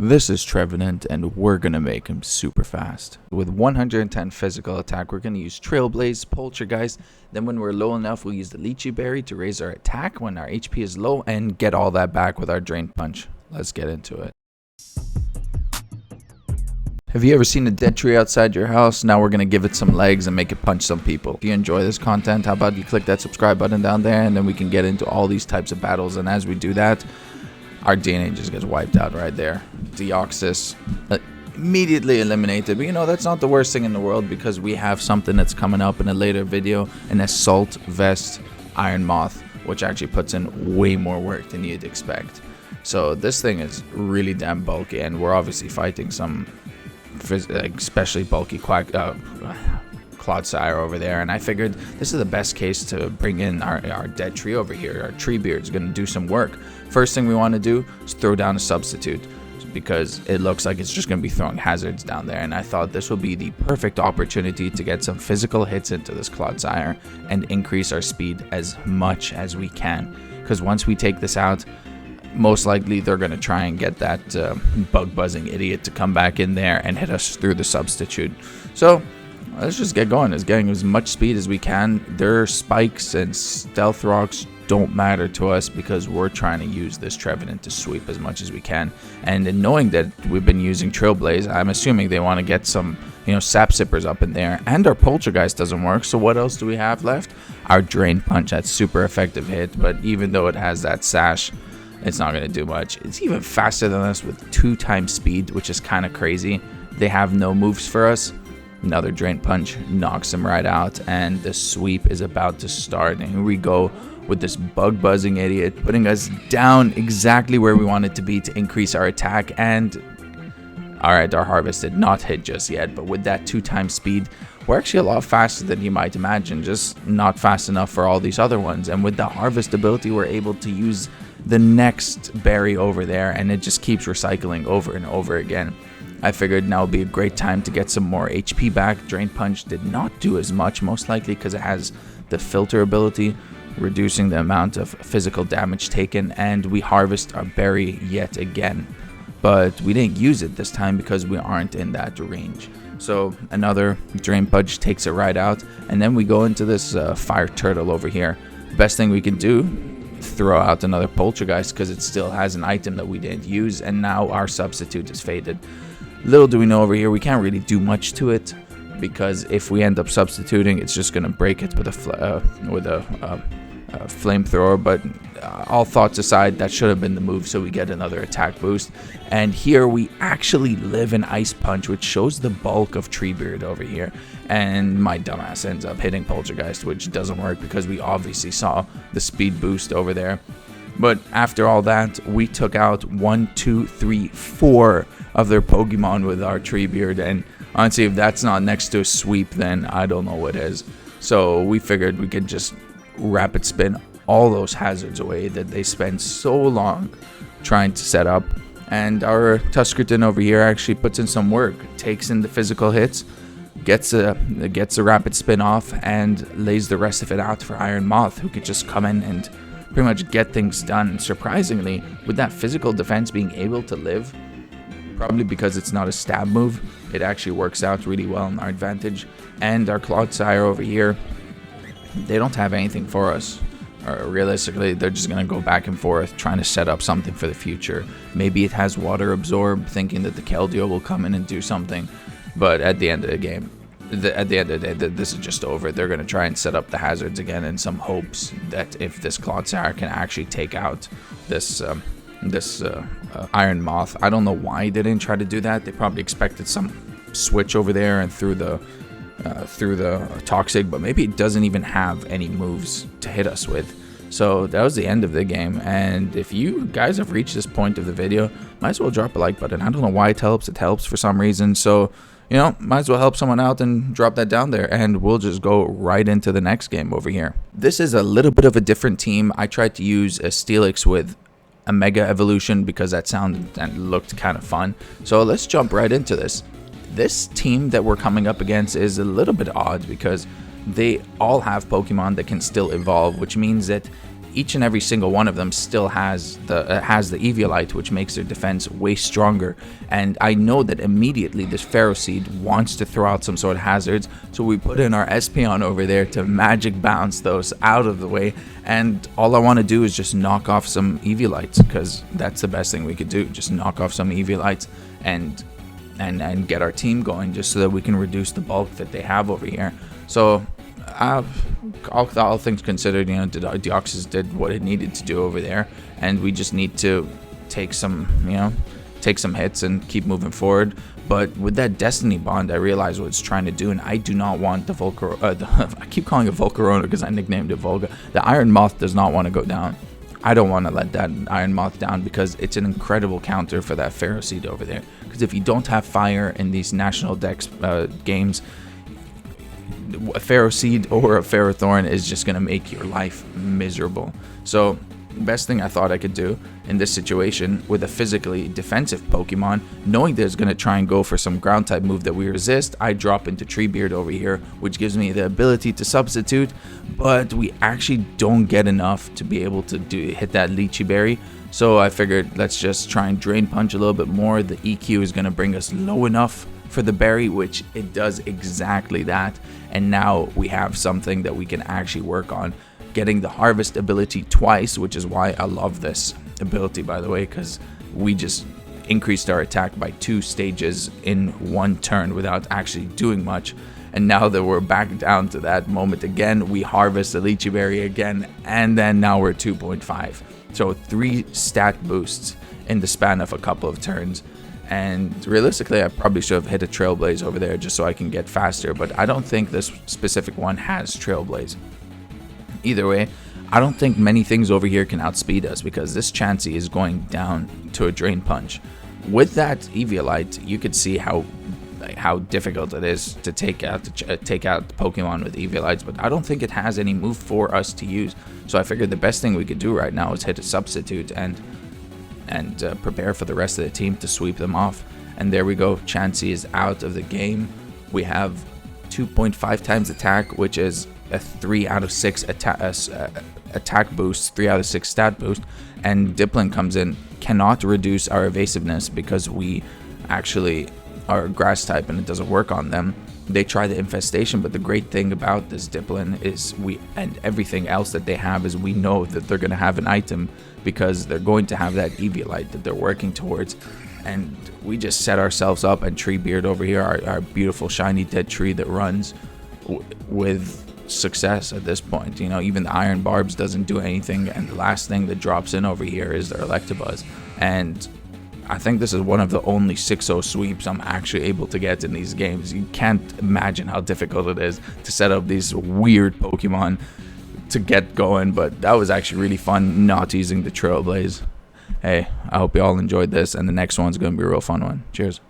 This is Trevenant, and we're gonna make him super fast. With 110 physical attack, we're gonna use Trailblaze, Poltergeist. Then when we're low enough, we'll use the Lychee Berry to raise our attack when our HP is low and get all that back with our Drain Punch. Let's get into it. Have you ever seen a dead tree outside your house? Now we're gonna give it some legs and make it punch some people. If you enjoy this content, how about you click that subscribe button down there, and then we can get into all these types of battles. And as we do that, our DNA just gets wiped out right there. Deoxys immediately eliminated. But you know, that's not the worst thing in the world, because we have something that's coming up in a later video, an Assault Vest Iron Moth, which actually puts in way more work than you'd expect. So this thing is really damn bulky, and we're obviously fighting some especially bulky Clodsire over there, and I figured this is the best case to bring in our dead tree over here. Our tree beard is going to do some work. First thing we want to do is throw down a substitute, because it looks like it's just going to be throwing hazards down there, and I thought this would be the perfect opportunity to get some physical hits into this Clodsire and increase our speed as much as we can, because once we take this out, most likely they're going to try and get that bug buzzing idiot to come back in there and hit us through the substitute. So let's just get going. Let's getting as much speed as we can. Their spikes and stealth rocks don't matter to us, because we're trying to use this Trevenant to sweep as much as we can. And in knowing that we've been using Trailblaze, I'm assuming they want to get some, sap sippers up in there. And our Poltergeist doesn't work, so what else do we have left? Our Drain Punch. That's super effective hit, but even though it has that sash, it's not going to do much. It's even faster than us with 2 times speed, which is kind of crazy. They have no moves for us. Another Drain Punch knocks him right out, and the sweep is about to start. And here we go with this bug buzzing idiot, putting us down exactly where we wanted to be to increase our attack. And alright, our harvest did not hit just yet, but with that 2 times speed, we're actually a lot faster than you might imagine, just not fast enough for all these other ones. And with the harvest ability, we're able to use the next berry over there, and it just keeps recycling over and over again. I figured now would be a great time to get some more HP back. Drain Punch did not do as much, most likely because it has the filter ability, reducing the amount of physical damage taken, and we harvest our berry yet again. But we didn't use it this time because we aren't in that range. So another Drain Punch takes it right out, and then we go into this Fire Turtle over here. Best thing we can do, throw out another Poltergeist, because it still has an item that we didn't use, and now our substitute is faded. Little do we know over here, we can't really do much to it, because if we end up substituting, it's just going to break it with a flamethrower. But all thoughts aside, that should have been the move, so we get another attack boost. And here we actually live an Ice Punch, which shows the bulk of Treebeard over here. And my dumbass ends up hitting Poltergeist, which doesn't work because we obviously saw the speed boost over there. But after all that, we took out 1, 2, 3, 4 of their Pokemon with our Treebeard, and honestly, if that's not next to a sweep, then I don't know what is. So we figured we could just rapid spin all those hazards away that they spend so long trying to set up. And our Tuskerton over here actually puts in some work, takes in the physical hits, gets a rapid spin off, and lays the rest of it out for Iron Moth, who could just come in and pretty much get things done. And surprisingly, with that physical defense being able to live, probably because it's not a stab move, it actually works out really well in our advantage. And our Clodsire over here, they don't have anything for us. Or realistically, they're just going to go back and forth trying to set up something for the future. Maybe it has Water Absorb, thinking that the Keldeo will come in and do something. But at the end of the game, at the end of the day, this is just over. They're going to try and set up the hazards again in some hopes that if this Clodsire can actually take out this Iron Moth. I don't know why they didn't try to do that. They probably expected some switch over there and through the Toxic, but maybe it doesn't even have any moves to hit us with. So that was the end of the game. And if you guys have reached this point of the video, might as well drop a like button. I don't know why it helps for some reason. So might as well help someone out and drop that down there, and we'll just go right into the next game over here. This is a little bit of a different team. I tried to use a Steelix with a Mega Evolution because that sounded and looked kind of fun. So let's jump right into this. This team that we're coming up against is a little bit odd, because they all have Pokemon that can still evolve, which means that each and every single one of them still has the Eviolite, which makes their defense way stronger. And I know that immediately this Ferroseed wants to throw out some sort of hazards, so we put in our Espeon over there to magic bounce those out of the way. And all I want to do is just knock off some Eviolites, because that's the best thing we could do. Just knock off some Eviolites and get our team going, just so that we can reduce the bulk that they have over here. So all things considered, Deoxys did what it needed to do over there, and we just need to take some hits and keep moving forward. But with that Destiny Bond, I realized what it's trying to do, and I do not want the I keep calling it Volcarona because I nicknamed it Volga. The Iron Moth does not want to go down. I don't want to let that Iron Moth down, because it's an incredible counter for that Ferroseed over there. Because if you don't have fire in these National Dex games, a Ferroseed or a Ferrothorn is just going to make your life miserable. So the best thing I thought I could do in this situation with a physically defensive Pokemon, knowing that it's going to try and go for some ground type move that we resist, I drop into Treebeard over here, which gives me the ability to substitute, but we actually don't get enough to be able to hit that Lychee Berry. So I figured, let's just try and Drain Punch a little bit more. The EQ is going to bring us low enough for the berry, which it does exactly that. And now we have something that we can actually work on, getting the Harvest ability twice, which is why I love this ability, by the way, because we just increased our attack by 2 stages in 1 turn without actually doing much. And now that we're back down to that moment again, we harvest the Lychee Berry again, and then now we're 2.5. So 3 stat boosts in the span of a couple of turns. And realistically, I probably should have hit a Trailblaze over there just so I can get faster, but I don't think this specific one has Trailblaze. Either way, I don't think many things over here can outspeed us, because this Chansey is going down to a Drain Punch. With that Eviolite, you could see how difficult it is to take out the Pokemon with Eviolites, but I don't think it has any move for us to use. So I figured the best thing we could do right now is hit a Substitute and prepare for the rest of the team to sweep them off. And there we go, Chansey is out of the game. We have 2.5 times attack, which is a 3 out of 6 attack boost, 3 out of 6 stat boost, and Dipplin comes in, cannot reduce our evasiveness because we actually are grass type and it doesn't work on them. They try the infestation, but the great thing about this Dipplin is and everything else that they have is we know that they're going to have an item, because they're going to have that Eviolite that they're working towards. And we just set ourselves up, and Treebeard over here, our beautiful shiny dead tree that runs with success at this point. Even the Iron Barbs doesn't do anything, and the last thing that drops in over here is their Electabuzz. And I think this is one of the only 6-0 sweeps I'm actually able to get in these games. You can't imagine how difficult it is to set up these weird Pokemon to get going, but that was actually really fun not using the Trailblaze. Hey, I hope you all enjoyed this, and the next one's going to be a real fun one. Cheers.